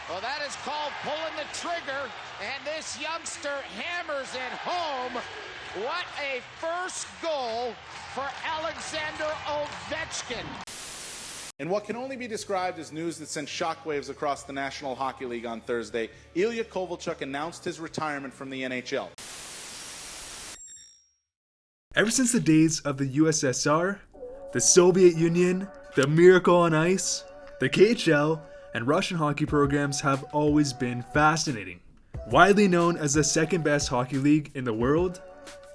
Well, that is called pulling the trigger, and this youngster hammers it home. What a first goal for Alexander Ovechkin. In what can only be described as news that sent shockwaves across the National Hockey League on Thursday, Ilya Kovalchuk announced his retirement from the NHL. Ever since the days of the USSR, the Soviet Union, the Miracle on Ice, the KHL, and Russian hockey programs have always been fascinating. Widely known as the second best hockey league in the world,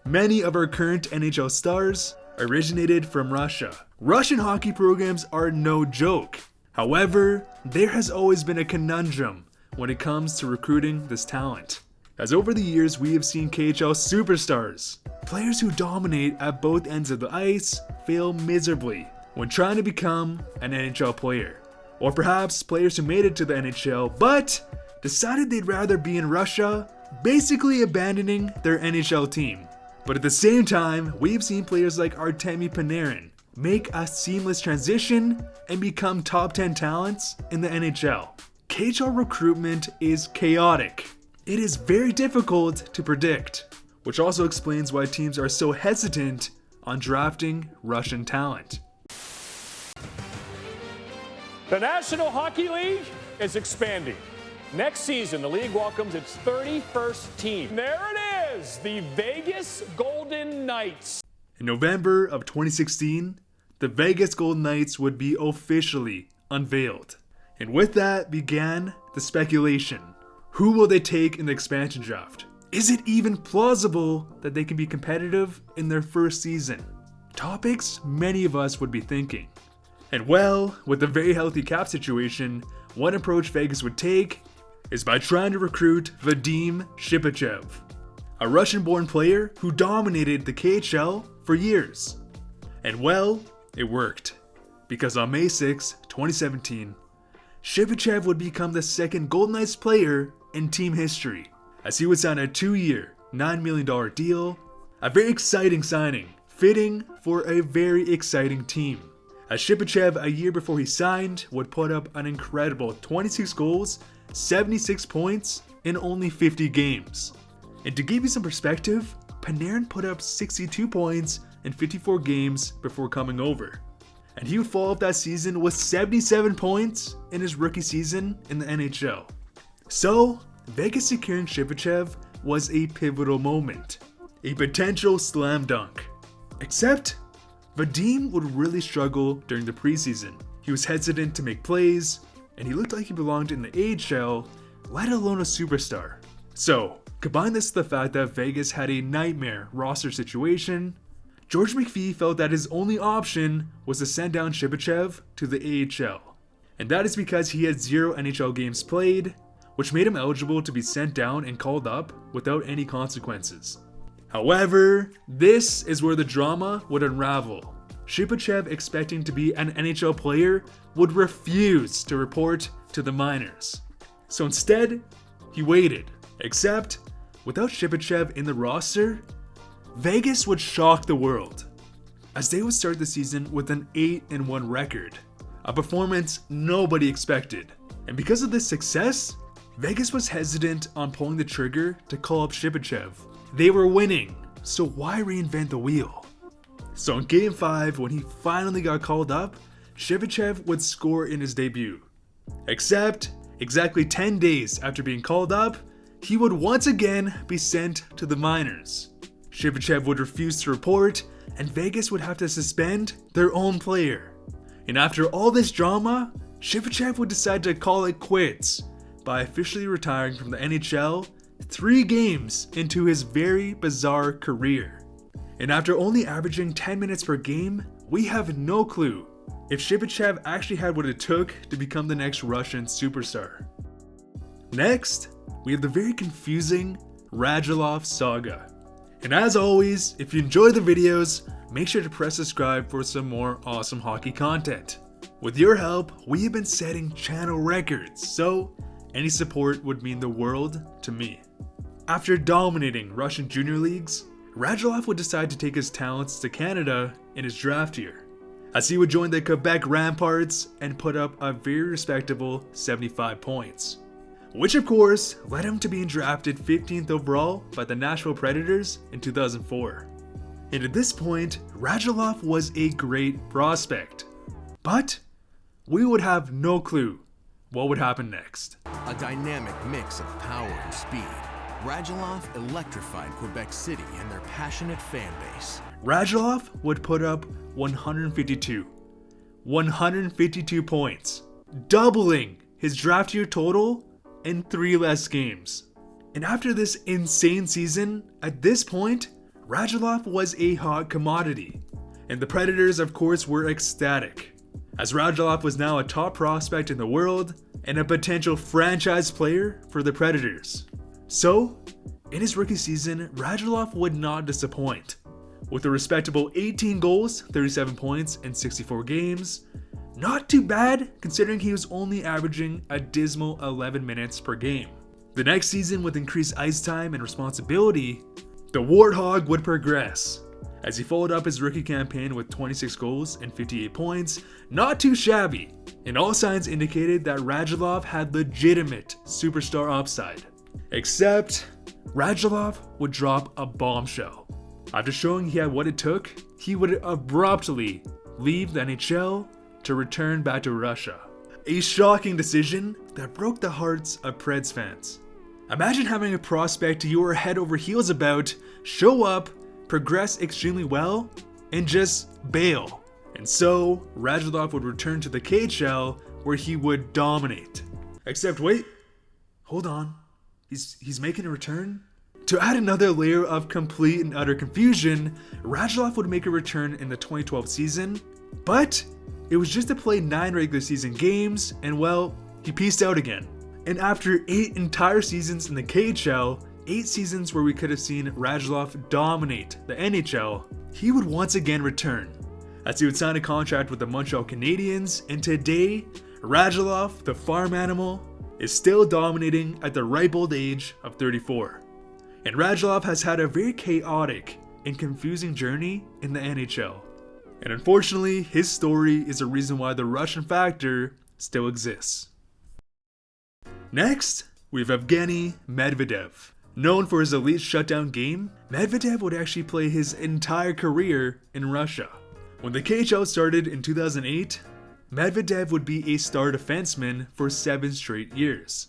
many of our current NHL stars originated from Russia. Russian hockey programs are no joke. However, there has always been a conundrum when it comes to recruiting this talent. As over the years we have seen KHL superstars, players who dominate at both ends of the ice, fail miserably when trying to become an NHL player. Or perhaps players who made it to the NHL but decided they'd rather be in Russia, basically abandoning their NHL team. But at the same time, we've seen players like Artemi Panarin make a seamless transition and become top 10 talents in the NHL. KHL recruitment is chaotic. It is very difficult to predict, which also explains why teams are so hesitant on drafting Russian talent. The National Hockey League is expanding. Next season, the league welcomes its 31st team. There it is, the Vegas Golden Knights. In November of 2016, the Vegas Golden Knights would be officially unveiled. And with that began the speculation. Who will they take in the expansion draft? Is it even plausible that they can be competitive in their first season? Topics many of us would be thinking. And well, with a very healthy cap situation, one approach Vegas would take is by trying to recruit Vadim Shipachev, a Russian-born player who dominated the KHL for years. And well, it worked, because on May 6, 2017, Shipachev would become the second Golden Knights player in team history, as he would sign a 2-year, $9 million deal, a very exciting signing, fitting for a very exciting team. As Shipachev, a year before he signed, would put up an incredible 26 goals, 76 points in only 50 games. And to give you some perspective, Panarin put up 62 points in 54 games before coming over. And he would follow up that season with 77 points in his rookie season in the NHL. So, Vegas securing Shipachev was a pivotal moment, a potential slam dunk. Except, Vadim would really struggle during the preseason. He was hesitant to make plays, and he looked like he belonged in the AHL, let alone a superstar. So, combine this with the fact that Vegas had a nightmare roster situation, George McPhee felt that his only option was to send down Shipachev to the AHL. And that is because he had 0 NHL games played, which made him eligible to be sent down and called up without any consequences. However, this is where the drama would unravel. Shipachev, expecting to be an NHL player, would refuse to report to the minors. So instead, he waited. Except, without Shipachev in the roster, Vegas would shock the world, as they would start the season with an 8-1 record, a performance nobody expected. And because of this success, Vegas was hesitant on pulling the trigger to call up Shipachev. They were winning, so why reinvent the wheel? So in Game 5, when he finally got called up, Shipachev would score in his debut. Except, exactly 10 days after being called up, he would once again be sent to the minors. Shipachev would refuse to report, and Vegas would have to suspend their own player. And after all this drama, Shipachev would decide to call it quits by officially retiring from the NHL 3 games into his very bizarre career. And after only averaging 10 minutes per game, we have no clue if Shipachev actually had what it took to become the next Russian superstar. Next, we have the very confusing Radulov saga. And as always, if you enjoy the videos, make sure to press subscribe for some more awesome hockey content. With your help, we have been setting channel records, so any support would mean the world to me. After dominating Russian junior leagues, Radulov would decide to take his talents to Canada in his draft year, as he would join the Quebec Ramparts and put up a very respectable 75 points. which of course led him to being drafted 15th overall by the Nashville Predators in 2004. And at this point, Radulov was a great prospect. But we would have no clue what would happen next. A dynamic mix of power and speed, Radulov electrified Quebec City and their passionate fan base. Radulov would put up 152 points, doubling his draft year total in 3 less games. And after this insane season, at this point, Radulov was a hot commodity. And the Predators, of course, were ecstatic, as Radulov was now a top prospect in the world and a potential franchise player for the Predators. So, in his rookie season, Radulov would not disappoint. With a respectable 18 goals, 37 points in 64 games. Not too bad, considering he was only averaging a dismal 11 minutes per game. The next season, with increased ice time and responsibility, the Warthog would progress, as he followed up his rookie campaign with 26 goals and 58 points, not too shabby, and all signs indicated that Radulov had legitimate superstar upside. Except, Radulov would drop a bombshell. After showing he had what it took, he would abruptly leave the NHL to return back to Russia. A shocking decision that broke the hearts of Preds fans. Imagine having a prospect you were head over heels about show up, progress extremely well, and just bail. And so, Radulov would return to the KHL where he would dominate. Except wait, hold on, he's making a return? To add another layer of complete and utter confusion, Radulov would make a return in the 2012 season, but it was just to play 9 regular season games, and well, he peaced out again. And after 8 entire seasons in the KHL, 8 seasons where we could have seen Radulov dominate the NHL, he would once again return, as he would sign a contract with the Montreal Canadiens, and today, Radulov, the farm animal, is still dominating at the ripe old age of 34. And Radulov has had a very chaotic and confusing journey in the NHL. And unfortunately, his story is a reason why the Russian factor still exists. Next, we have Evgeny Medvedev. Known for his elite shutdown game, Medvedev would actually play his entire career in Russia. When the KHL started in 2008, Medvedev would be a star defenseman for 7 straight years.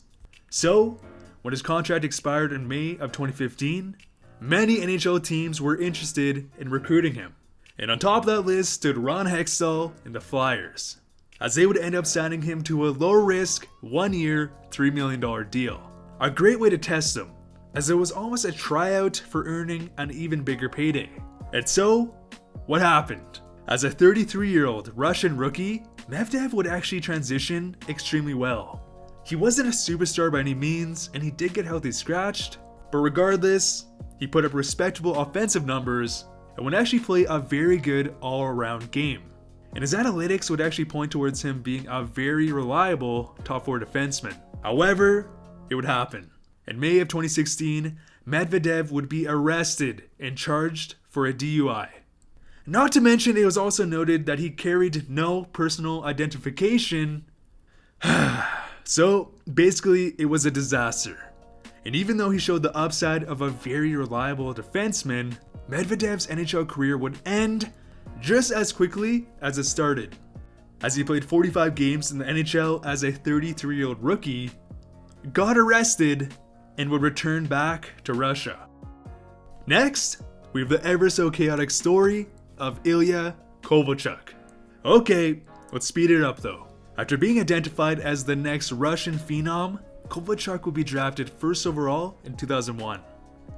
So, when his contract expired in May of 2015, many NHL teams were interested in recruiting him. And on top of that list stood Ron Hextall and the Flyers, as they would end up signing him to a low-risk, 1-year, $3 million deal. A great way to test him, as it was almost a tryout for earning an even bigger payday. And so, what happened? As a 33-year-old Russian rookie, Medvedev would actually transition extremely well. He wasn't a superstar by any means, and he did get healthy scratched, but regardless, he put up respectable offensive numbers and would actually play a very good all-around game. And his analytics would actually point towards him being a very reliable top 4 defenseman. However, it would happen. In May of 2016, Medvedev would be arrested and charged for a DUI. Not to mention, it was also noted that he carried no personal identification. So basically, it was a disaster. And even though he showed the upside of a very reliable defenseman, Medvedev's NHL career would end just as quickly as it started, as he played 45 games in the NHL as a 33-year-old rookie, got arrested, and would return back to Russia. Next, we have the ever so chaotic story of Ilya Kovalchuk. Okay, let's speed it up though. After being identified as the next Russian phenom, Kovalchuk would be drafted 1st overall in 2001.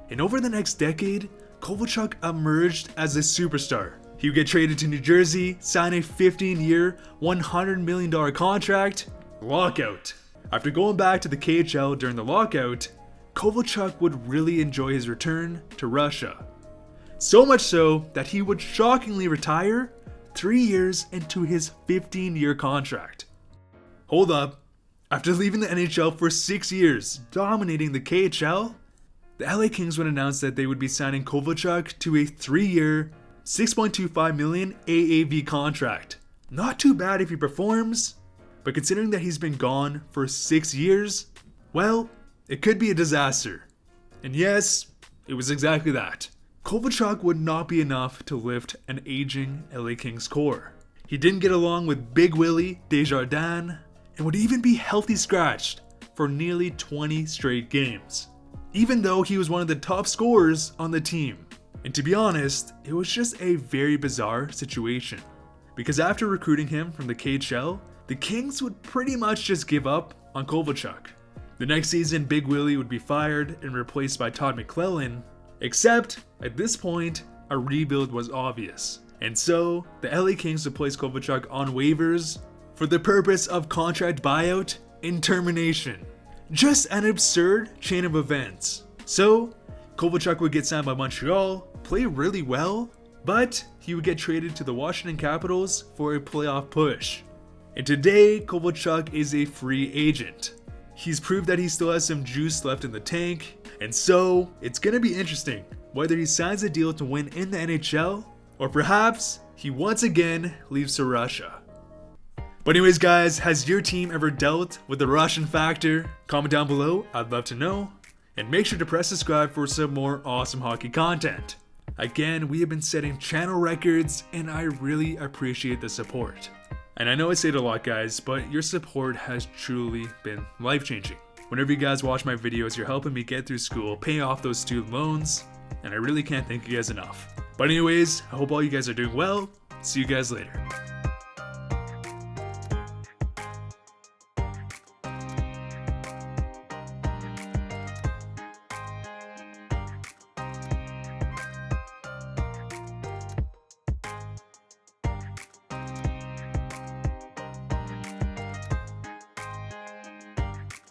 And over the next decade, Kovalchuk emerged as a superstar. He would get traded to New Jersey, sign a 15-year, $100 million contract, lockout. After going back to the KHL during the lockout, Kovalchuk would really enjoy his return to Russia. So much so that he would shockingly retire 3 years into his 15-year contract. Hold up, after leaving the NHL for 6 years, dominating the KHL, the LA Kings would announce that they would be signing Kovalchuk to a 3-year, $6.25 million AAV contract. Not too bad if he performs, but considering that he's been gone for 6 years, Well, it could be a disaster. And yes, it was exactly that. Kovalchuk would not be enough to lift an aging LA Kings core. He didn't get along with Big Willie Desjardins and would even be healthy scratched for nearly 20 straight games, even though he was one of the top scorers on the team. And to be honest, it was just a very bizarre situation, because after recruiting him from the KHL, the Kings would pretty much just give up on Kovalchuk. The next season, Big Willie would be fired and replaced by Todd McClellan, except at this point, a rebuild was obvious. And so, the LA Kings would place Kovalchuk on waivers for the purpose of contract buyout and termination. Just an absurd chain of events. So, Kovalchuk would get signed by Montreal, play really well, but he would get traded to the Washington Capitals for a playoff push. And today, Kovalchuk is a free agent. He's proved that he still has some juice left in the tank, and so it's gonna be interesting whether he signs a deal to win in the NHL, or perhaps he once again leaves to Russia. But anyways guys, has your team ever dealt with the Russian factor? Comment down below, I'd love to know. And make sure to press subscribe for some more awesome hockey content. Again, we have been setting channel records and I really appreciate the support. And I know I say it a lot guys, but your support has truly been life-changing. Whenever you guys watch my videos, you're helping me get through school, pay off those student loans, and I really can't thank you guys enough. But anyways, I hope all you guys are doing well. See you guys later.